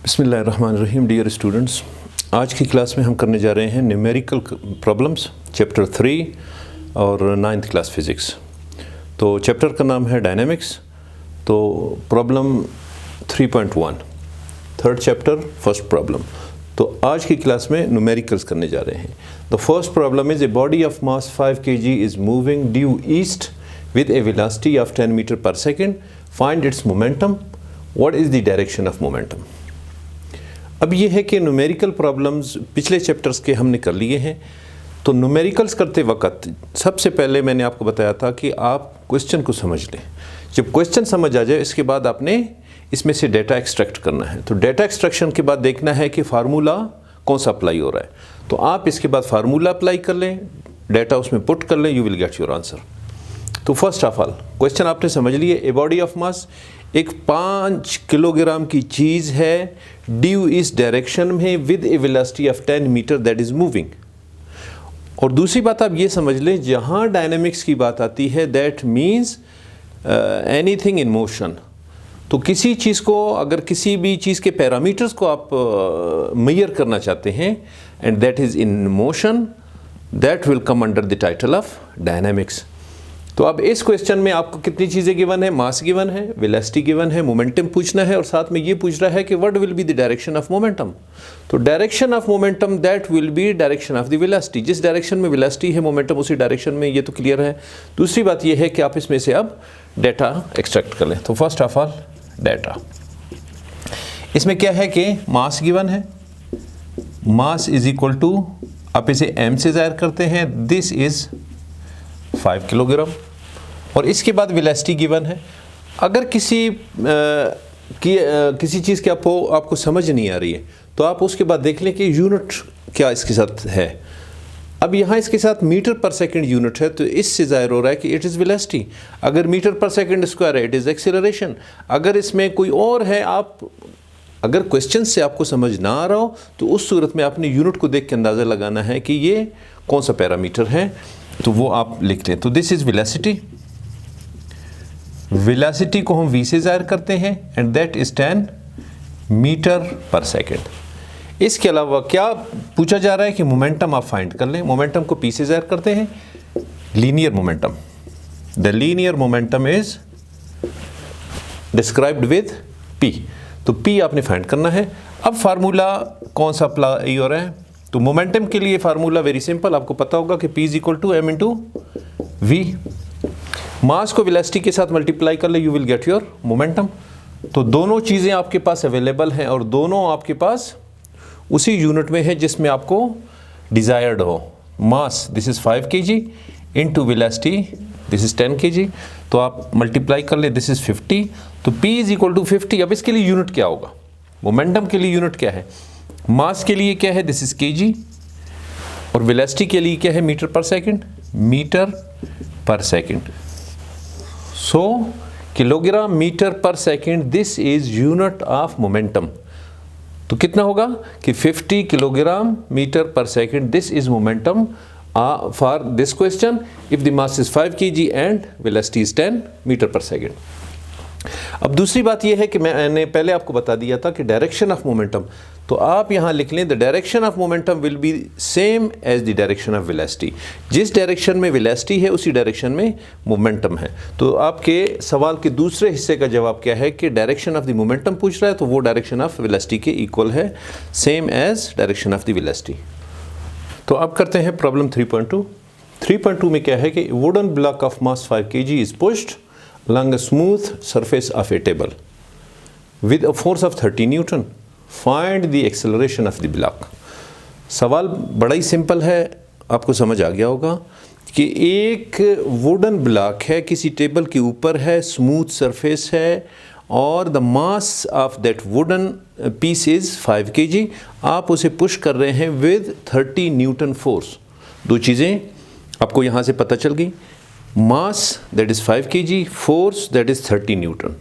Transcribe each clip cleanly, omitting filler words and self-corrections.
बिस्मिल्लाहिर्रहमानिर्रहीम। Dear students, आज की क्लास में हम करने जा रहे हैं न्यूमेरिकल प्रॉब्लम्स चैप्टर 3 और 9th क्लास फिज़िक्स। तो चैप्टर का नाम है डायनेमिक्स। तो problem 3.1 third chapter first problem. तो आज की क्लास में न्यूमेरिकल्स करने जा रहे हैं। The first problem is a body of mass 5 kg is moving due east with a velocity of 10 meter per second. Find its momentum. What is the direction of momentum? अब ये है कि numerical problems पिछले chapters के हमने कर लिए हैं। तो न्यूमेरिकल्स करते वक्त सबसे पहले मैंने आपको बताया था कि आप क्वेश्चन को समझ लें। जब क्वेश्चन समझ आ जाए इसके बाद आपने इसमें से डेटा एक्सट्रैक्ट करना है। तो डेटा एक्सट्रैक्शन के बाद देखना है कि फार्मूला कौन सा अप्लाई हो रहा है। तो आप इसके बाद फार्मूला अप्लाई कर लें, डेटा उसमें पुट कर लें, you will get your answer. तो फर्स्ट ऑफ ऑल क्वेश्चन आपने समझ लिए। ए बॉडी ऑफ मास, एक 5 किलोग्राम की चीज़ है, ड्यू इस डायरेक्शन में with a velocity of 10 metre that is moving. और दूसरी बात आप ये समझ लें, जहाँ डायनेमिक्स की बात आती है that means anything in motion. तो किसी चीज़ को, अगर किसी भी चीज़ के पैरामीटर्स को आप मेजर करना चाहते हैं and that is in motion, that will come under the title of dynamics. तो अब इस क्वेश्चन में आपको कितनी चीज़ें गिवन है? मास गिवन है, वेलोसिटी गिवन है, मोमेंटम पूछना है और साथ में ये पूछ रहा है कि what will be the direction of momentum. तो direction of momentum that will be direction of the velocity. जिस डायरेक्शन में वेलोसिटी है मोमेंटम उसी डायरेक्शन में, ये तो क्लियर है। दूसरी बात ये है कि आप इसमें से अब डेटा एक्सट्रैक्ट कर लें। तो फर्स्ट ऑफ ऑल डेटा, इसमें क्या है कि मास गिवन है, मास इज इक्वल टू, आप इसे m से ज़ाहिर करते हैं, दिस इज 5 किलोग्राम। और इसके बाद वेलोसिटी गिवन है। अगर किसी चीज़ की आपको समझ नहीं आ रही है तो आप उसके बाद देख लें कि यूनिट क्या इसके साथ है। अब यहाँ इसके साथ मीटर पर सेकंड यूनिट है, तो इससे ज़ाहिर हो रहा है कि इट इज़ वेलोसिटी। अगर मीटर पर सेकंड स्क्वायर है, इट इज़ एक्सेलरेशन। अगर इसमें कोई और है, अगर क्वेश्चन से आपको समझ ना आ रहा हो तो उस सूरत में आपने यूनिट को देख के अंदाज़ा लगाना है कि ये कौन सा पैरामीटर है, तो वो आप लिख लें। तो दिस इज़ वेलोसिटी। वेलोसिटी को हम v से ज़ाहिर करते हैं एंड दैट इज 10 मीटर पर सेकेंड। इसके अलावा क्या पूछा जा रहा है कि मोमेंटम आप फाइंड कर लें। मोमेंटम को p से ज़ाहिर करते हैं, linear momentum. The linear momentum is described with p। तो p आपने फाइंड करना है। अब फार्मूला कौन सा अप्लाई हो रहा है? तो मोमेंटम के लिए फार्मूला वेरी सिंपल, आपको पता होगा कि p is equal to m into v। Mass को वेलोसिटी के साथ मल्टीप्लाई कर ले, you will get your momentum. तो दोनों चीज़ें आपके पास अवेलेबल हैं और दोनों आपके पास उसी यूनिट में है जिसमें आपको डिज़ायर्ड हो। Mass this is 5 kg into velocity this is 10 kg। तो आप मल्टीप्लाई कर ले, दिस इज़ 50। तो p इज इक्वल टू 50। अब इसके लिए यूनिट क्या होगा? मोमेंटम के लिए यूनिट क्या है? मास के लिए क्या है? This is kg। और वेलोसिटी के लिए क्या है? मीटर पर सेकंड, मीटर पर सेकंड। सो किलोग्राम मीटर पर second, this is unit of momentum. तो कितना होगा कि 50 किलोग्राम मीटर पर second, this is momentum for this question if the mass is 5 kg and velocity is 10 metre पर second. अब दूसरी बात यह है कि मैंने पहले आपको बता दिया था कि डायरेक्शन ऑफ मोमेंटम, तो आप यहाँ लिख लें the direction of momentum will be same as the direction of velocity. जिस डायरेक्शन में वेलोसिटी है उसी डायरेक्शन में मोमेंटम है। तो आपके सवाल के दूसरे हिस्से का जवाब क्या है कि डायरेक्शन ऑफ द मोमेंटम पूछ रहा है, तो वो डायरेक्शन ऑफ वेलोसिटी के इक्वल है, same as direction of the velocity. तो अब करते हैं प्रॉब्लम 3.2। 3.2 में क्या है कि wooden block of mass 5 kg is pushed along a smooth surface of a table with a force of 30 Newton. Find the acceleration of the block. सवाल बड़ा ही सिंपल है, आपको समझ आ गया होगा कि एक वुडन ब्लॉक है, किसी टेबल के ऊपर है, स्मूथ सरफेस है और the mass of that wooden piece is 5 kg। आप उसे पुश कर रहे हैं विद 30 न्यूटन फोर्स। दो चीज़ें आपको यहाँ से पता चल गई, mass that is 5 kg, force that is 30 Newton.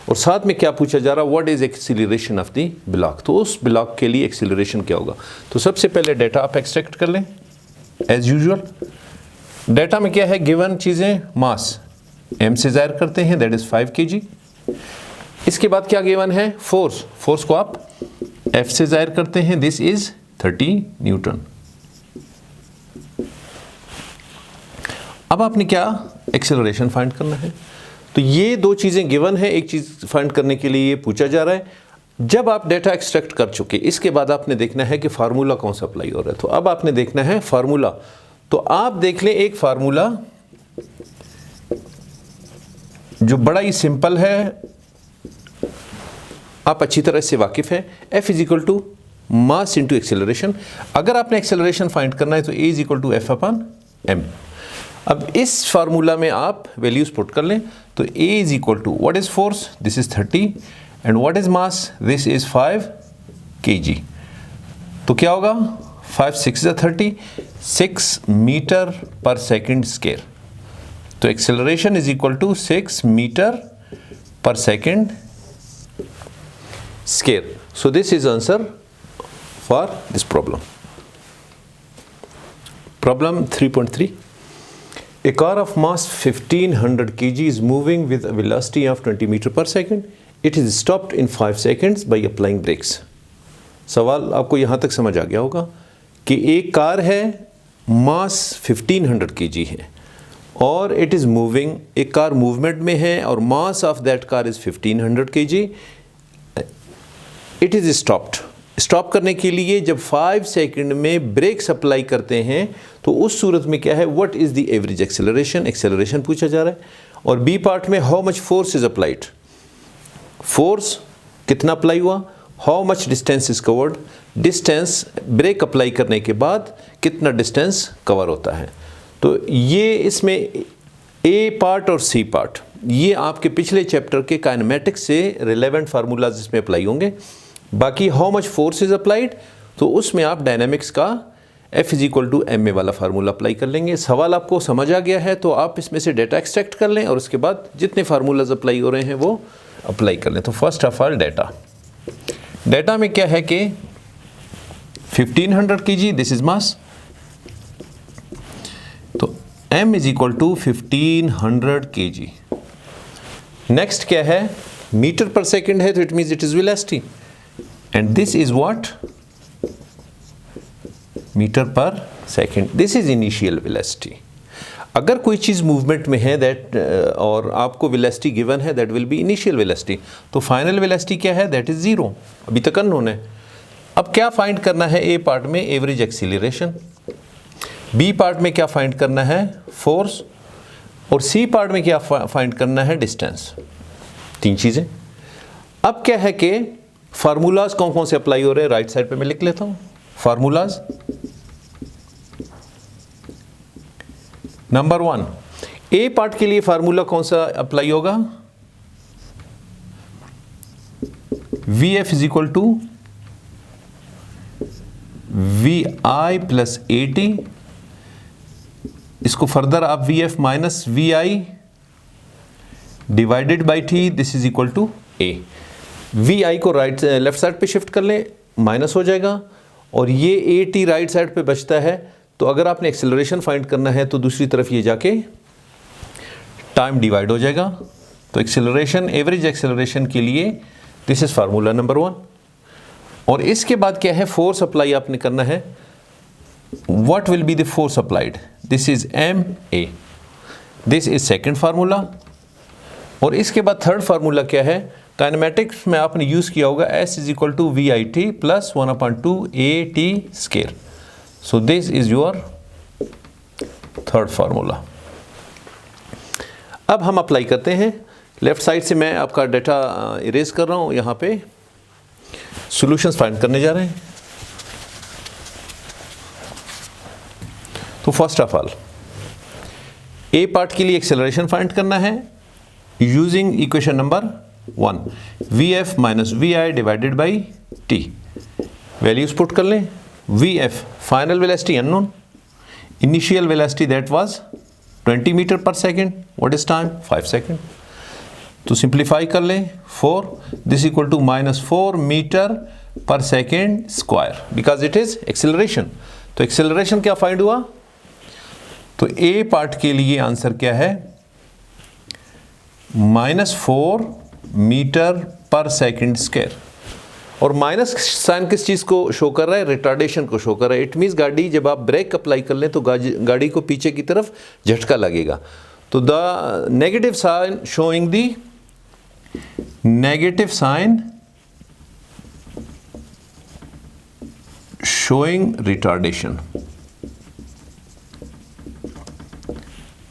और साथ में क्या पूछा जा रहा है? What is acceleration of the block. तो उस ब्लॉक के लिए एक्सीलरेशन क्या होगा? तो सबसे पहले डेटा आप एक्सट्रैक्ट कर लें एज यूजुअल। डेटा में क्या है? गिवन चीज़ें, मास m से ज़ाहिर करते हैं दैट इज़ 5 kg। इसके बाद क्या गिवन है? फोर्स। फोर्स को आप F से जाहिर करते हैं, दिस इज 30 न्यूटन। अब आपने क्या एक्सेलरेशन फाइंड करना है। तो ये दो चीज़ें गिवन है, एक चीज़ फाइंड करने के लिए ये पूछा जा रहा है। जब आप डेटा एक्सट्रैक्ट कर चुके, इसके बाद आपने देखना है कि फार्मूला कौन सा अप्लाई हो रहा है। तो अब आपने देखना है फार्मूला। तो आप देख लें एक फार्मूला जो बड़ा ही सिंपल है, आप अच्छी तरह से वाकिफ हैं। F is equal to mass into acceleration. अगर आपने एक्सेलरेशन फाइंड करना है तो A is equal to F upon M। अब इस फार्मूला में आप वैल्यूज पुट कर लें। तो A is equal to what is force, this is 30, and what is mass, this is 5 kg। तो क्या होगा, 5 6 30, 6 मीटर पर सेकेंड स्क्वायर। तो acceleration is equal to 6 metre पर second square. So this is answer for this problem. Problem 3.3, a car of mass 1500 kg is moving with a velocity of 20 meter per second. It is stopped in 5 seconds by applying brakes. सवाल आपको यहाँ तक समझ आ गया होगा कि एक car है, मास 1500 kg है और इट इज़ मूविंग, एक कार मूवमेंट में है और मास of that car is 1500 kg। It is stopped. Stop करने के लिए जब 5 सेकंड में ब्रेक्स अप्लाई करते हैं तो उस सूरत में क्या है, what is the average acceleration, acceleration पूछा जा रहा है। और बी पार्ट में how much force is applied, force कितना अप्लाई हुआ, how much distance is covered, distance break apply करने के बाद कितना डिस्टेंस कवर होता है। तो ये इसमें ए पार्ट और सी पार्ट, ये आपके पिछले चैप्टर के काइनेमेटिक्स से रिलेवेंट फार्मूलाज इसमें अप्लाई होंगे। बाकी how much force is applied, तो उसमें आप डायनामिक्स का F is equal to M A वाला फार्मूला अप्लाई कर लेंगे। सवाल आपको समझ आ गया है तो आप इसमें से डेटा एक्सट्रैक्ट कर लें और उसके बाद जितने फार्मूलाज अप्लाई हो रहे हैं वो अप्लाई कर लें। तो फर्स्ट ऑफ ऑल डेटा में क्या है कि 1500 kg, दिस इज मास, तो M is equal to 1500 kg। Next क्या है, मीटर पर सेकेंड है तो it means it is velocity, and this is what, metre पर second, this is initial velocity. अगर कोई चीज़ मूवमेंट में है दैट और आपको वेलोसिटी गिवन है, that will be initial velocity. तो फाइनल वेलोसिटी क्या है, दैट इज 0, अभी तक अननोन है। अब क्या फाइंड करना है, ए पार्ट में एवरेज एक्सीलरेशन, बी पार्ट में क्या फाइंड करना है, फोर्स, और सी पार्ट में क्या फाइंड करना है, डिस्टेंस। तीन चीज़ें। अब क्या है कि फार्मूलाज कौन कौन से अप्लाई हो रहे हैं, राइट साइड पे मैं लिख लेता हूं फार्मूलाज। नंबर 1, ए पार्ट के लिए फार्मूला कौन सा अप्लाई होगा, V F is equal to V I plus A T. इसको फर्दर आप V F minus V I divided by T, this is equal to A. V I को left side पे shift कर ले, minus हो जाएगा, और ये ए टी राइट साइड पे बचता है। तो अगर आपने एक्सेलरेशन फाइंड करना है तो दूसरी तरफ ये जाके टाइम डिवाइड हो जाएगा। तो एक्सेलरेशन, एवरेज एक्सेलरेशन के लिए दिस इज फार्मूला नंबर 1। और इसके बाद क्या है, फोर्स अप्लाई आपने करना है। What will be the force applied, this is M A, this is second formula. और इसके बाद थर्ड फार्मूला क्या है, काइनेमेटिक्स में आपने यूज़ किया होगा, S is equal to V I T plus 1/2 A T square. So this is your third formula. अब हम अप्लाई करते हैं। लेफ्ट साइड से मैं आपका डेटा इरेज कर रहा हूँ, यहाँ पे सॉल्यूशंस फाइंड करने जा रहे हैं। तो first of all A part के लिए एक्सेलरेशन फाइंड करना है using equation number 1, V F minus V I divided by T. Values put कर लें। V F final velocity unknown, initial velocity that was 20 metre पर second, what is time 5 second. तो simplify कर लें, 4 this equal to minus 4 metre पर second square, because it is acceleration. तो acceleration क्या find हुआ, तो ए पार्ट के लिए आंसर क्या है, -4 मीटर पर सेकेंड स्क्वायर। और माइनस साइन किस चीज़ को शो कर रहा है? रिटार्डेशन को शो कर रहा है। इट मीन्स गाड़ी जब आप ब्रेक अप्लाई कर लें तो गाड़ी को पीछे की तरफ झटका लगेगा। तो the negative sign showing the negative sign showing retardation,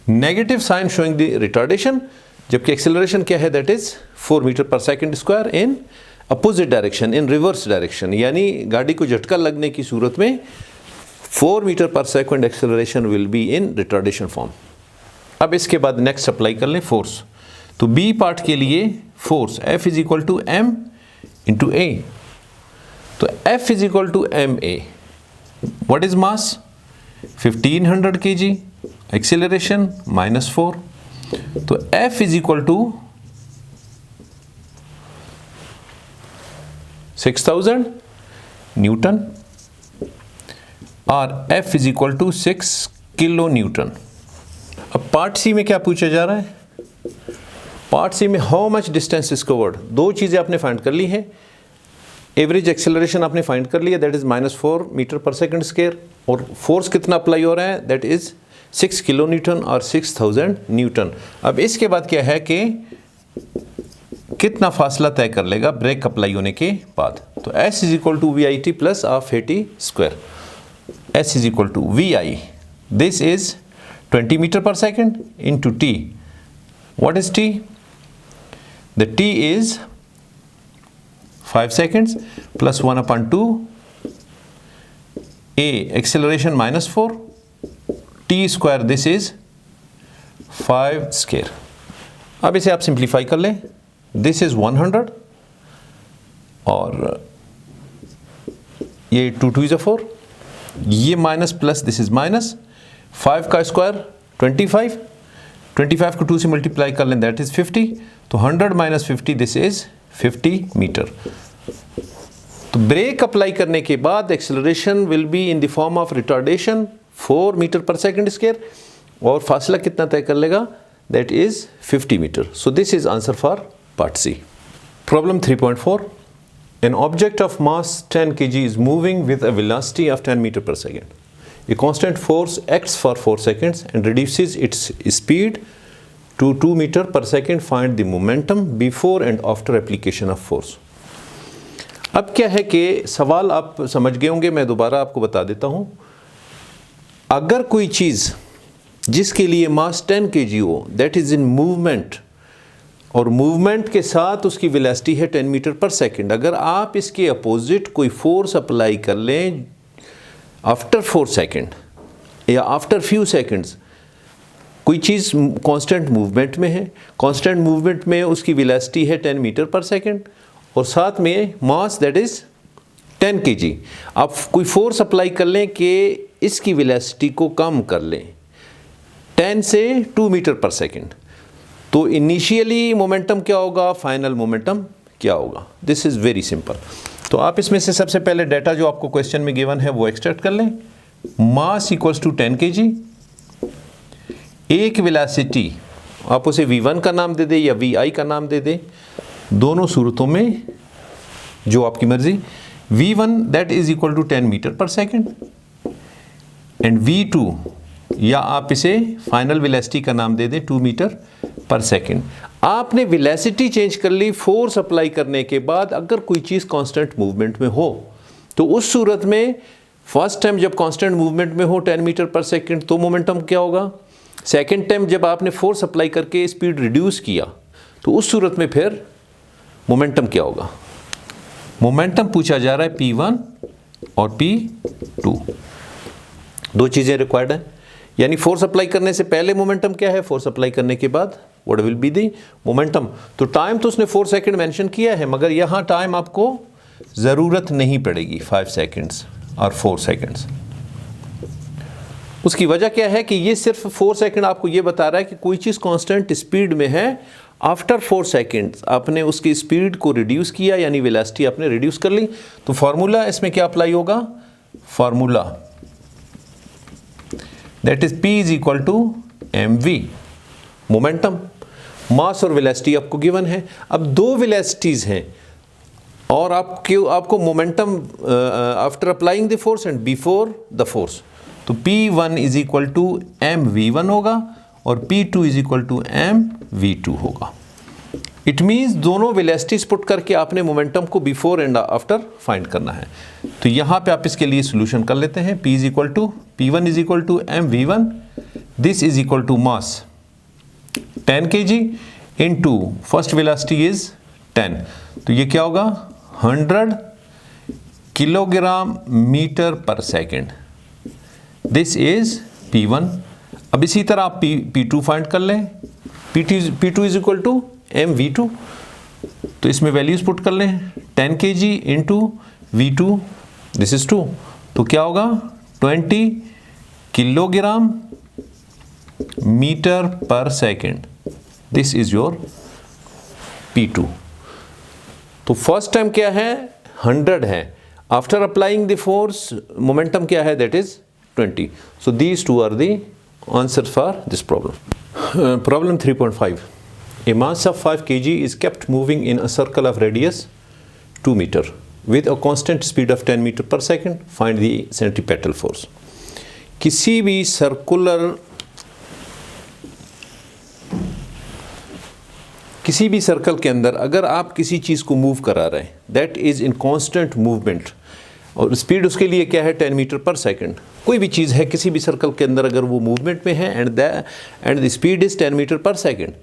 negative sign showing the retardation, जबकि एक्सेलरेशन क्या है? दैट इज 4 मीटर पर second square in opposite direction, in reverse direction, यानी गाड़ी को झटका लगने की सूरत में 4 मीटर पर second acceleration will be in retardation form. अब इसके बाद नेक्स्ट अप्लाई कर लें फोर्स। तो बी पार्ट के लिए force F is equal to M into A। तो F is equal to M A, what is mass? 1500 kg, acceleration -4, तो F is equal to 6000 newton और F is equal to 6 kilo newton. अब part C में क्या पूछा जा रहा है? पार्ट सी में how much distance is covered. दो चीज़ें आपने फाइंड कर ली हैं। एवरेज एक्सेलरेशन आपने फाइंड कर लिया, दैट इज -4 मीटर पर सेकेंड स्क्वायर, और फोर्स कितना अप्लाई हो रहा है? दैट इज 6 किलो न्यूटन और 6000 न्यूटन। अब इसके बाद क्या है कि कितना फासला तय कर लेगा ब्रेक अप्लाई होने के बाद। तो S is equal to VIT plus half AT square. S is equal to VI, this is 20 metre पर second into T। What is T? The T is 5 seconds plus 1/2 A acceleration -4 T square, this is 5 square। अब इसे आप simplify कर लें, this is 100 और ये 2 2 4, ये minus plus this is minus, 5 का स्क्वायर 25, 25 को 2 से मल्टीप्लाई कर लें दैट इज 50, तो 100 - 50 दिस इज 50 मीटर। तो ब्रेक अप्लाई करने के बाद acceleration will be in the form of retardation 4 metre पर सेकेंड स्क्वायर, और फासला कितना तय कर लेगा? That is 50 metre. So this is answer for part C. Problem 3.4, an object of mass 10 kg is moving with a velocity of 10 meter per second. A constant force acts for 4 seconds and reduces its speed to 2 meter per second. Find the momentum before and after application of force. अब क्या है कि सवाल आप समझ गए होंगे, मैं दोबारा आपको बता देता हूँ। अगर कोई चीज़ जिसके लिए मास 10 kg हो, दैट इज़ इन मूवमेंट, और मूवमेंट के साथ उसकी वेलोसिटी है 10 मीटर पर सेकेंड, अगर आप इसके अपोजिट कोई फोर्स अप्लाई कर लें आफ्टर 4 सेकेंड या आफ्टर फ्यू सेकेंड्स, कोई चीज़ कांस्टेंट मूवमेंट में है, कांस्टेंट मूवमेंट में उसकी वेलोसिटी है 10 मीटर पर सेकेंड और साथ में मास दैट इज़ 10 kg, आप कोई फोर्स अप्लाई कर लें कि इसकी वेलोसिटी को कम कर लें 10 से 2 मीटर पर सेकेंड, तो इनिशियली मोमेंटम क्या होगा, फाइनल मोमेंटम क्या होगा? This is very simple. तो आप इसमें से सबसे पहले डाटा जो आपको क्वेश्चन में गिवन है वो एक्सट्रैक्ट कर लें। मास इक्वल्स टू 10 kg, एक वेलोसिटी आप उसे v1 का नाम दे दे या vi का नाम दे दे, दोनों सूरतों में जो आपकी मर्जी। v1 that is equal to 10 metre पर सेकेंड एंड v2 या आप इसे फाइनल वेलोसिटी का नाम दे दें 2 मीटर पर सेकेंड। आपने वेलोसिटी चेंज कर ली फोर्स अप्लाई करने के बाद। अगर कोई चीज़ कांस्टेंट मूवमेंट में हो तो उस सूरत में फर्स्ट टाइम जब कांस्टेंट मूवमेंट में हो 10 मीटर पर सेकेंड तो मोमेंटम क्या होगा, सेकेंड टाइम जब आपने फोर्स अप्लाई करके स्पीड रिड्यूस किया तो उस सूरत में फिर मोमेंटम क्या होगा। मोमेंटम पूछा जा रहा है P1 और P2, दो चीज़ें रिक्वायर्ड हैं, यानी फोर्स अप्लाई करने से पहले मोमेंटम क्या है, फोर्स अप्लाई करने के बाद what will be the momentum. तो टाइम तो उसने 4 सेकेंड मेंशन किया है, मगर यहाँ टाइम आपको ज़रूरत नहीं पड़ेगी 5 सेकेंड्स और 4 सेकेंड्स। उसकी वजह क्या है कि ये सिर्फ 4 सेकेंड आपको ये बता रहा है कि कोई चीज़ कांस्टेंट स्पीड में है, आफ्टर 4 सेकेंड्स आपने उसकी स्पीड को रिड्यूस किया, यानी वेलोसिटी आपने रिड्यूस कर ली। तो फार्मूला इसमें क्या अप्लाई होगा, formula that is P is equal to mv, momentum, mass और वेलोसिटी आपको गिवन है। अब दो वेलोसिटीज़ हैं, और आपको momentum after applying the force and before the force, तो P1 is equal to mv1 होगा और P2 is equal to mv2 होगा। इट मीन्स दोनों वेलोसिटीज पुट करके आपने मोमेंटम को बिफोर एंड आफ्टर फाइंड करना है। तो यहाँ पे आप इसके लिए सोल्यूशन कर लेते हैं। P P1 is equal to mv1, this is equal to mass 10 kg into first velocity is 10, तो ये क्या होगा 100 किलोग्राम मीटर पर सेकेंड, दिस इज P1। अब इसी तरह आप P2 फाइंड कर लें। P2 is equal to mv2, तो इसमें वैल्यूज पुट कर लें 10 kg into v2, this is 2, तो क्या होगा 20 किलोग्राम मीटर पर second, this is your P2। तो फर्स्ट टाइम क्या है 100 है, after applying the force momentum क्या है that is 20। So these two are the answer for this problem. Problem 3.5, a mass of 5 kg is kept moving in a circle of radius 2 meter with a constant speed of 10 meter per second. Find the centripetal force. किसी भी circle के अंदर अगर आप किसी चीज़ को move करा रहे हैं that is in constant movement, और स्पीड उसके लिए क्या है 10 मीटर पर सेकंड। कोई भी चीज़ है किसी भी सर्कल के अंदर अगर वो मूवमेंट में है and the speed is 10 metre पर सेकंड,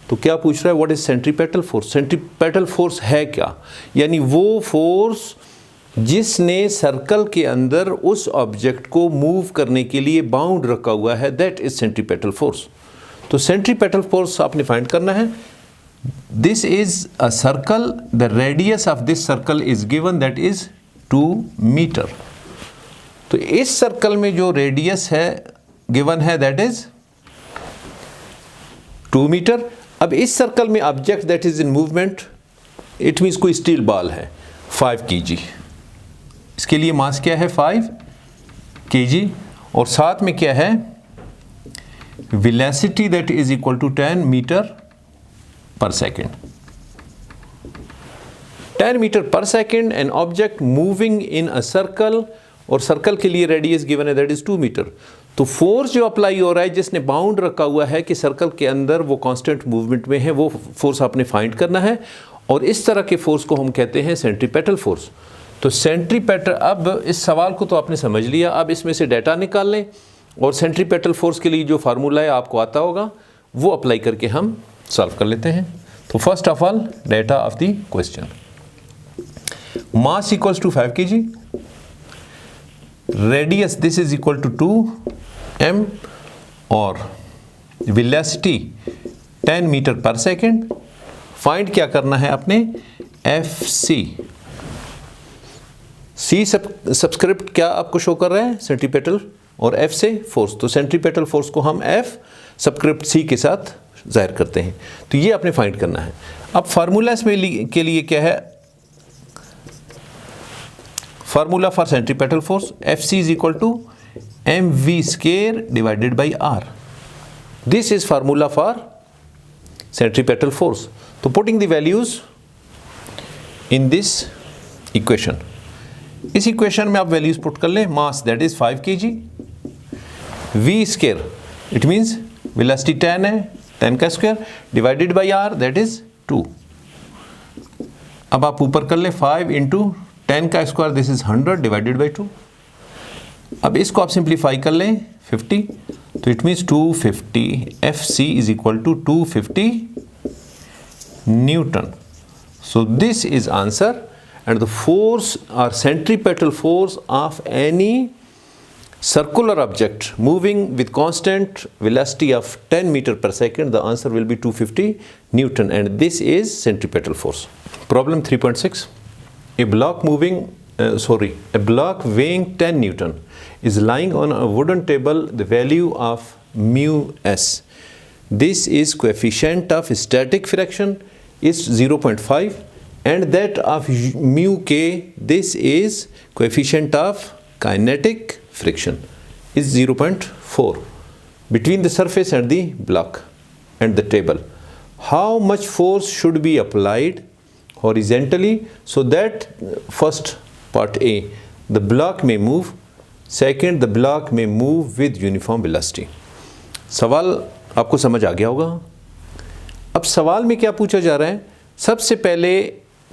तो क्या पूछ रहा है what is centripetal force. Centripetal force है क्या, यानी वो फोर्स जिसने सर्कल के अंदर उस ऑब्जेक्ट को मूव करने के लिए बाउंड रखा हुआ है, दैट इज सेंट्रीपेटल फोर्स। तो सेंट्रीपेटल फोर्स आपने फाइंड करना है। This is a circle, the radius of this circle is given that is 2 metre. तो इस सर्कल में जो रेडियस है गिवन है दैट इज 2 मीटर। अब इस सर्कल में object that is in movement, it means कोई स्टील बॉल है 5 kg, इसके लिए मास क्या है 5 kg, और साथ में क्या है velocity that is equal to 10 metre पर सेकेंड। 10 मीटर पर second an object moving in a circle, और सर्कल के लिए रेडियस गिवन है दैट इज 2 मीटर। तो फोर्स जो अप्लाई हो रहा है जिसने बाउंड रखा हुआ है कि सर्कल के अंदर वो कांस्टेंट मूवमेंट में है, वो फोर्स आपने फाइंड करना है, और इस तरह के फोर्स को हम कहते हैं सेंट्रीपेटल फोर्स। तो सेंट्रीपेटल, अब इस सवाल को तो आपने समझ लिया, अब इसमें से डाटा निकाल लें और सेंट्रीपेटल फोर्स के लिए जो फार्मूला है आपको आता होगा वो अप्लाई करके हम सॉल्व कर लेते हैं। तो first of all data of the question, mass equals to 5 kg, radius this is equal to 2m, और वेलोसिटी 10 मीटर पर सेकेंड। फाइंड क्या करना है अपने FC, C सबस्क्रिप्ट क्या आपको शो कर रहा है सेंट्रीपेटल, और F से फोर्स, तो सेंट्रीपेटल फोर्स को हम F सबस्क्रिप्ट C के साथ जाहिर करते हैं। तो ये आपने फाइंड करना है। अब फार्मूला इसमें के लिए क्या है, formula for centripetal force FC is equal to mv square divided by r, this is formula for centripetal force. तो putting the values in this equation, इस इक्वेशन में आप वैल्यूज पुट कर लें। Mass that is 5 kg, v square it means velocity 10 है, 10 का square divided by r that is 2। अब आप ऊपर कर ले 5 इंटू 10 का square this is 100 divided by 2। अब इसको आप सिंप्लीफाई कर लें 50, तो it means 250 FC is equal to 250 newton. So this is answer, and the force are centripetal force of any circular object moving with constant velocity of 10 meter per second, the answer will be 250 Newton, and this is centripetal force. Problem 3.6, a block weighing 10 Newton is lying on a wooden table, the value of mu s. This is coefficient of static friction is 0.5, and that of mu k, this is coefficient of kinetic friction is 0.4 between the surface and the block and the table. How much force should be applied horizontally, so that first part A, the block may move, second the block may move with uniform velocity. सवाल आपको समझ आ गया होगा। अब सवाल में क्या पूछा जा रहा है, सबसे पहले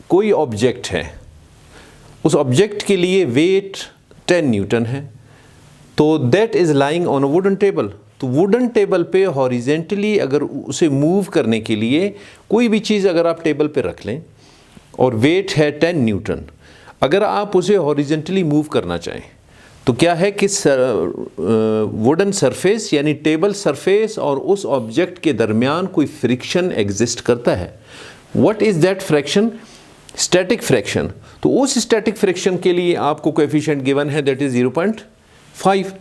कोई ऑब्जेक्ट है, उस ऑब्जेक्ट के लिए वेट 10 न्यूटन है, तो that is lying on a wooden table. तो वुडन टेबल पे हॉरिजेंटली अगर उसे मूव करने के लिए कोई भी चीज़ अगर आप टेबल पे रख लें और वेट है 10 न्यूटन, अगर आप उसे हॉरिजेंटली मूव करना चाहें तो क्या है कि वुडन सरफेस यानी टेबल सरफेस और उस ऑब्जेक्ट के दरमियान कोई फ्रिक्शन एग्जिस्ट करता है। What is that fraction? Static fraction. तो उस स्टैटिक फ्रैक्शन के लिए आपको कोएफिशिएंट गिवन है, दैट इज़ 0.5।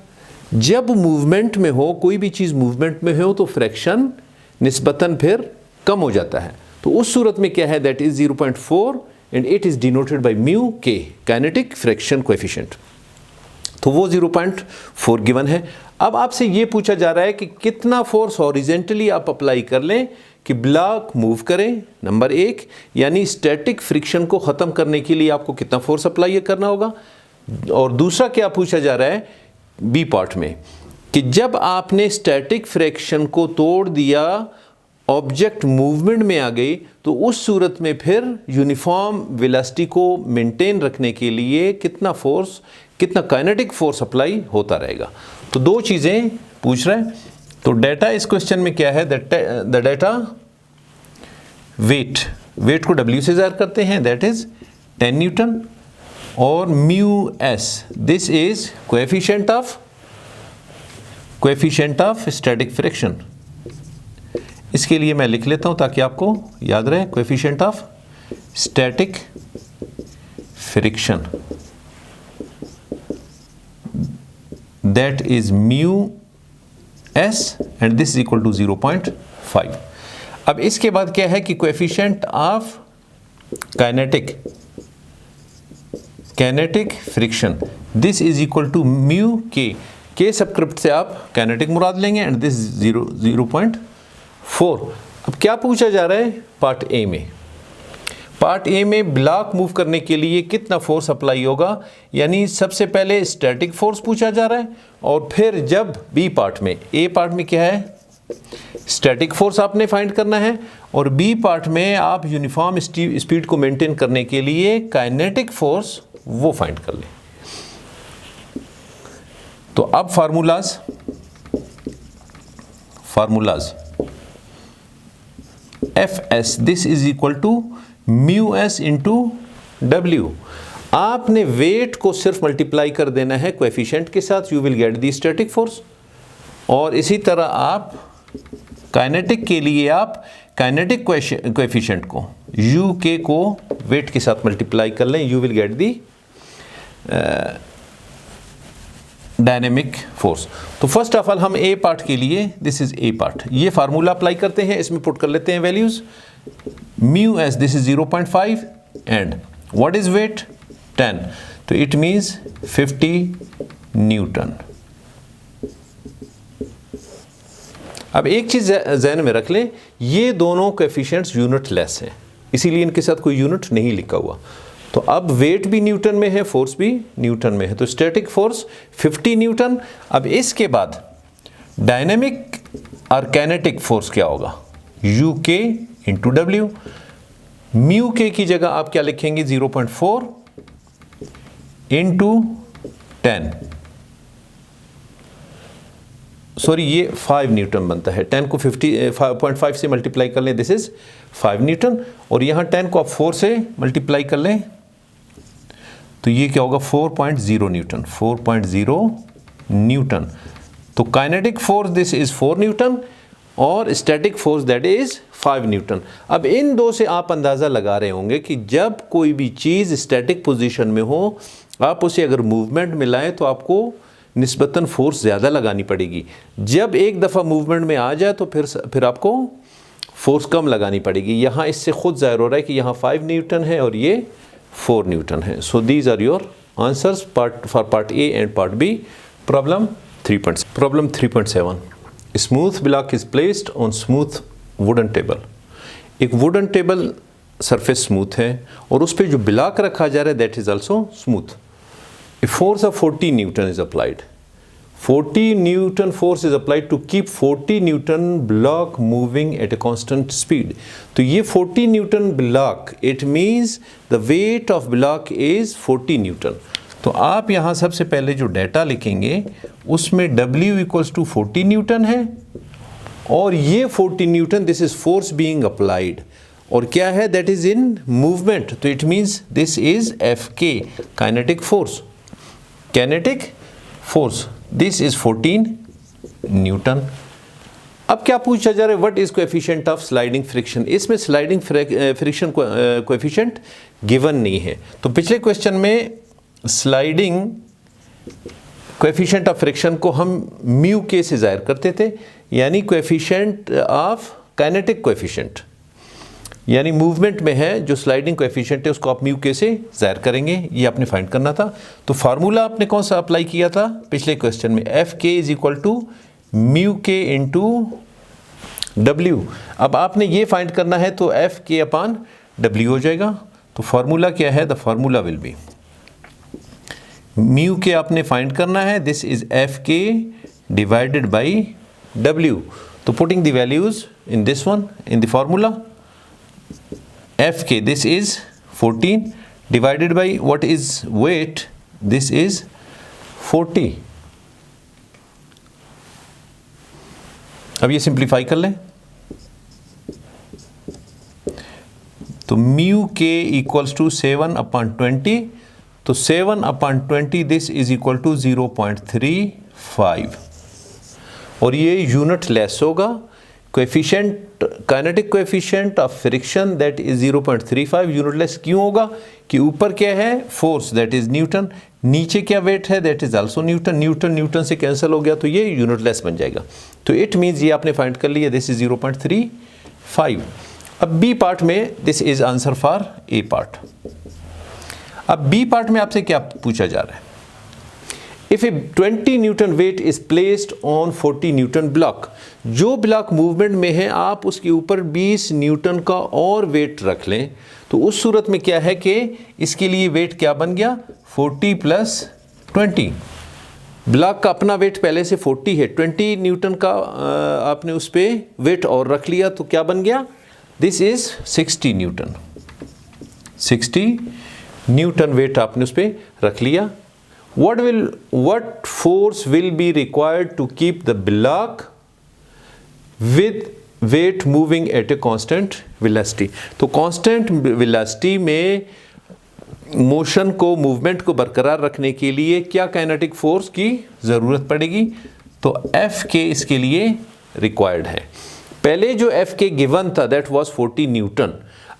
जब मूवमेंट में हो, कोई भी चीज़ मूवमेंट में हो तो फ्रैक्शन निस्बतन फिर कम हो जाता है। तो उस सूरत में क्या है, that is 0.4 and it is denoted by mu के, काइनेटिक फ्रैक्शन कोएफिशिएंट। तो वो 0.4 गिवन है। अब आपसे ये पूछा जा रहा है कि कितना फोर्स हॉरिजेंटली आप अप्लाई कर लें कि ब्लॉक मूव करें, नंबर 1, यानी स्टैटिक फ्रिक्शन को ख़त्म करने के लिए आपको कितना फोर्स अप्लाई करना होगा। और दूसरा क्या पूछा जा रहा है बी पार्ट में कि जब आपने स्टैटिक फ्रिक्शन को तोड़ दिया, ऑब्जेक्ट मूवमेंट में आ गई, तो उस सूरत में फिर यूनिफॉर्म वेलोसिटी को मेंटेन रखने के लिए कितना फोर्स, कितना काइनेटिक फोर्स अप्लाई होता रहेगा। तो दो चीज़ें पूछ रहे हैं। तो डेटा इस क्वेश्चन में क्या है, द डेटा वेट को W से ज़ाहिर करते हैं, दैट इज़ 10 न्यूटन, और mu S, this is coefficient of static friction. इसके लिए मैं लिख लेता हूं ताकि आपको याद रहे, coefficient of static friction, that is mu S and this is equal to 0.5। अब इसके बाद क्या है कि coefficient of kinetic friction, this is equal to mu K subscript से आप काइनेटिक मुराद लेंगे एंड दिस 0.4। अब क्या पूछा जा रहा है पार्ट ए में, पार्ट ए में ब्लॉक मूव करने के लिए कितना फोर्स अप्लाई होगा, यानी सबसे पहले स्टैटिक फोर्स पूछा जा रहा है, और फिर जब बी पार्ट में, ए पार्ट में क्या है, स्टैटिक फोर्स आपने फाइंड करना है, और बी पार्ट में आप यूनिफॉर्म स्पीड को मेंटेन करने के लिए काइनेटिक फोर्स वो फाइंड कर लें। तो अब formulas F S, this is equal to mu S into W. आपने वेट को सिर्फ मल्टीप्लाई कर देना है कोएफिशिएंट के साथ, you will get the static force. और इसी तरह आप काइनेटिक के लिए आप काइनेटिक कोएफिशिएंट को यू के को वेट के साथ मल्टीप्लाई कर लें, you will get the dynamic force. तो फर्स्ट ऑफ ऑल हम ए पार्ट के लिए, दिस इज ए पार्ट, ये फार्मूला अप्लाई करते हैं, इसमें पुट कर लेते हैं values. Mu S, this is 0.5 and what is weight 10, तो इट मीन्स 50 न्यूटन। अब एक चीज ज़हन में रख लें, ये दोनों कोएफिशिएंट्स यूनिट लेस हैं, इसीलिए इनके साथ कोई यूनिट नहीं लिखा हुआ। तो अब वेट भी न्यूटन में है, फोर्स भी न्यूटन में है, तो स्टैटिक फोर्स 50 न्यूटन। अब इसके बाद डायनेमिक और काइनेटिक फोर्स क्या होगा, यू के इंटू डब्ल्यू। म्यू के की जगह आप क्या लिखेंगे, 0.4 इंटू 10, सॉरी ये 5 न्यूटन बनता है, 10 को 50.5 से मल्टीप्लाई कर लें, दिस इज 5 न्यूटन, और यहाँ 10 को आप 4 से मल्टीप्लाई कर लें तो ये क्या होगा, 4.0 न्यूटन, 4.0 न्यूटन। तो kinetic force this is 4 newton और static force that is 5 newton. अब इन दो से आप अंदाज़ा लगा रहे होंगे कि जब कोई भी चीज़ स्टैटिक पोजीशन में हो, आप उसे अगर मूवमेंट में लाएं तो आपको निस्बतन फोर्स ज़्यादा लगानी पड़ेगी। जब एक दफ़ा मूवमेंट में आ जाए तो फिर आपको फोर्स कम लगानी पड़ेगी। यहाँ इससे खुद ज़ाहिर हो रहा है कि यहाँ 5 न्यूटन है और ये 4 न्यूटन है। So these are your answers for part A and part B. Problem 3.7, smooth block is placed on smooth wooden table. एक वुडन टेबल सरफेस स्मूथ है और उस पर जो ब्लॉक रखा जा रहा है that is also smooth. A force of 40 Newton is applied. 40 Newton force is applied to keep 40 Newton block moving at a constant speed. तो ये 40 Newton block, it means the weight of block is 40 Newton. तो आप यहाँ सबसे पहले जो data लिखेंगे उसमें W equals to 40 Newton है और ये 40 Newton this is force being applied और क्या है that is in movement, तो it means this is Fk kinetic force, kinetic force, this is 14 Newton। अब क्या पूछा जा रहा है, what is coefficient of sliding friction. इसमें स्लाइडिंग फ्रिक्शन कोएफिशिएंट गिवन नहीं है। तो पिछले क्वेश्चन में स्लाइडिंग कोएफिशिएंट ऑफ फ्रिक्शन को हम म्यू के से ज़ाहिर करते थे, यानी कोएफिशिएंट ऑफ काइनेटिक कोएफिशिएंट, यानी मूवमेंट में है जो स्लाइडिंग कोएफिशिएंट है उसको आप म्यू के से ज़ाहिर करेंगे, ये आपने फाइंड करना था। तो फार्मूला आपने कौन सा अप्लाई किया था पिछले क्वेश्चन में, एफ के इज इक्वल टू म्यू के इंटू डब्ल्यू। अब आपने ये फाइंड करना है तो एफ के अपान डब्ल्यू हो जाएगा। तो फार्मूला क्या है, the formula will be mu के आपने फाइंड करना है, दिस इज एफ के डिवाइडेड बाई डब्ल्यू। तो putting the values in this one in the formula, Fk this is 14 divided by what is weight, this is 40। अब ये simplify कर लें तो म्यू के इक्वल्स टू 7/20, तो 7/20 दिस इज इक्वल टू 0.35 और ये यूनिट लेस होगा। Coefficient kinetic coefficient of friction that is 0.35 unitless क्यों होगा कि ऊपर क्या है फोर्स दैट इज न्यूटन, नीचे क्या वेट है that is also Newton, Newton Newton से कैंसिल हो गया तो ये यूनिटलेस बन जाएगा। तो इट मीन्स ये आपने फाइंड कर लिया, दिस इज 0.35। अब बी पार्ट में this is answer for a part. अब बी पार्ट में आपसे क्या पूछा जा रहा है, If a 20 Newton weight is placed on 40 Newton block, जो ब्लॉक मूवमेंट में है आप उसके ऊपर 20 न्यूटन का और वेट रख लें, तो उस सूरत में क्या है कि इसके लिए वेट क्या बन गया 40 + 20। ब्लॉक का अपना वेट पहले से 40 है, 20 न्यूटन का आपने उस पर वेट और रख लिया तो क्या बन गया, this is 60 Newton. 60 Newton wait आपने उस पर रख लिया। What force will be required to keep the block with weight moving at a constant velocity? तो constant velocity में मोशन को, मूवमेंट को बरकरार रखने के लिए क्या काइनेटिक फोर्स की ज़रूरत पड़ेगी, तो एफ के इसके लिए रिक्वायर्ड है। पहले जो एफ के गिवन था दैट वाज 40 न्यूटन,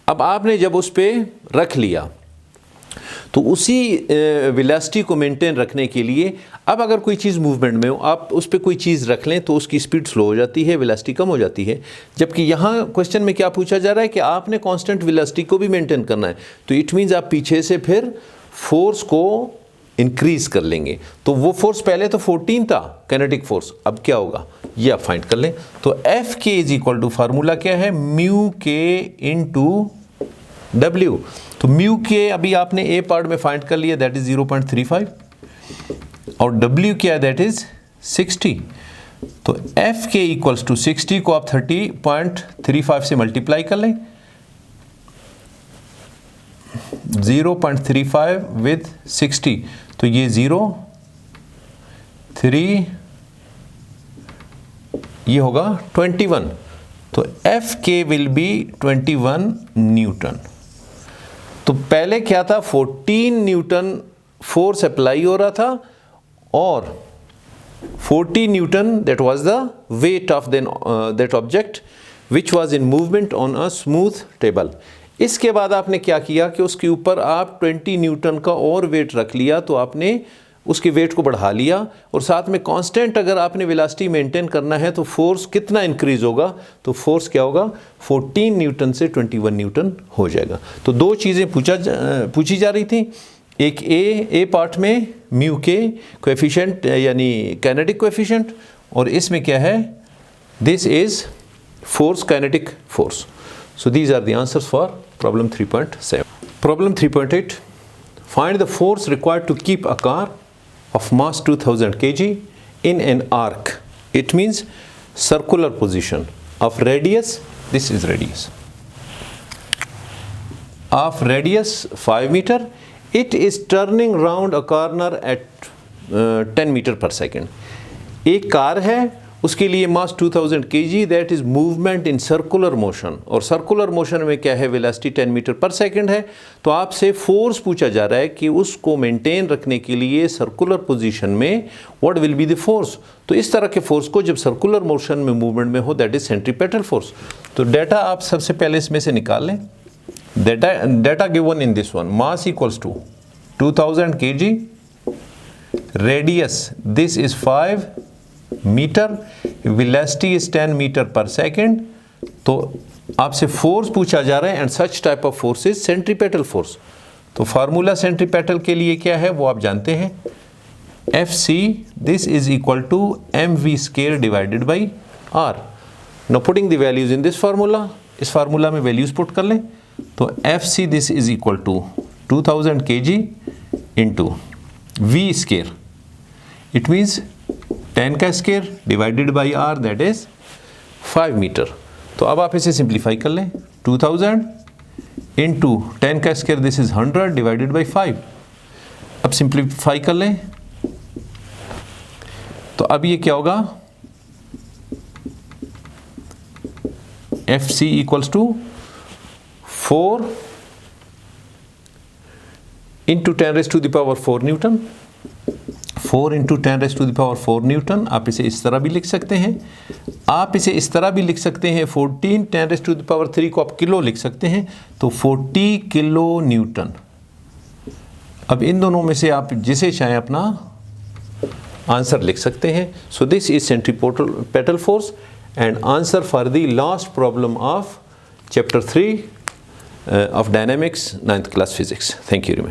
अब आपने जब उस पर रख लिया तो उसी वेलोसिटी को मेंटेन रखने के लिए अब अगर कोई चीज़ मूवमेंट में हो आप उस पर कोई चीज़ रख लें तो उसकी स्पीड स्लो हो जाती है, वेलोसिटी कम हो जाती है। जबकि यहाँ क्वेश्चन में क्या पूछा जा रहा है कि आपने कांस्टेंट वेलोसिटी को भी मेंटेन करना है, तो इट मीन्स आप पीछे से फिर फोर्स को इंक्रीज कर लेंगे। तो वो फोर्स पहले तो 14 था काइनेटिक फोर्स, अब क्या होगा ये आप फाइंड कर लें। तो एफ के इज इक्वल टू फार्मूला क्या है, म्यू के इंटू डब्ल्यू। तो म्यू के अभी आपने ए पार्ट में फाइंड कर लिया दैट इज 0.35 और डब्ल्यू क्या है दैट इज 60। तो एफ के इक्वल्स टू 60 को आप 30.35 से मल्टीप्लाई कर लें, 0.35 विद 60 तो ये 0.3 ये होगा 21। तो एफ के विल बी 21 न्यूटन। तो पहले क्या था 14 न्यूटन फोर्स अप्लाई हो रहा था और 40 Newton that was the weight of that object which was in movement on a smooth table. इसके बाद आपने क्या किया कि उसके ऊपर आप 20 न्यूटन का और वेट रख लिया, तो आपने उसके वेट को बढ़ा लिया और साथ में कांस्टेंट अगर आपने वेलोसिटी मेंटेन करना है तो फोर्स कितना इंक्रीज होगा, तो फोर्स क्या होगा 14 न्यूटन से 21 न्यूटन हो जाएगा। तो दो चीज़ें पूछी जा रही थी, एक ए पार्ट में म्यू के कोएफिशिएंट यानी काइनेटिक कोएफिशिएंट और इसमें क्या है this is force kinetic force. So these are the answers for Problem 3.7. Problem 3.8. Find the force required to keep a car of mass 2000 kg in an arc. It means circular position of radius, this is radius, of radius 5 meter. It is turning round a corner at 10 meter per second. एक car है, उसके लिए मास 2000 kg, that is movement in circular motion, और circular motion में क्या है, velocity 10 metre पर second है। तो आपसे फोर्स पूछा जा रहा है कि उसको मेंटेन रखने के लिए सर्कुलर पोजीशन में what will be the force. तो इस तरह के फोर्स को जब सर्कुलर मोशन में मूवमेंट में हो, दैट इज सेंट्रीपेटल फोर्स। तो डेटा आप सबसे पहले इसमें से निकाल लें। Data given in this one, mass equals to 2000 kg, radius this is 5 metre, velocity is 10 metre पर सेकेंड। तो आपसे फोर्स पूछा जा रहा है and such type of force is centripetal force. तो फार्मूला सेंट्रीपेटल के लिए क्या है वो आप जानते हैं, Fc this is equal to mv square divided by r। Now putting the values in this formula, इस फार्मूला में वैल्यूज पुट कर लें। तो Fc this is equal to 2000 kg into v square, it means 10 का square divided by r, that is 5 metre. तो अब आप इसे सिंप्लीफाई कर लें, 2000 इंटू 10 का square, this is 100 divided by 5। अब सिंप्लीफाई कर लें तो अब ये क्या होगा, Fc equals to 4 into 10 raise to the power 4 newton, 4 into 10 raise to the power 4 newton. आप इसे इस तरह भी लिख सकते हैं, आप इसे इस तरह भी लिख सकते हैं, 14 10 रेज़ टू द पावर 3 को आप किलो लिख सकते हैं, तो 40 किलो न्यूटन। अब इन दोनों में से आप जिसे चाहें अपना आंसर लिख सकते हैं। सो this is centripetal force and answer for the last problem of chapter 3 of dynamics 9th class physics. Thank you very much.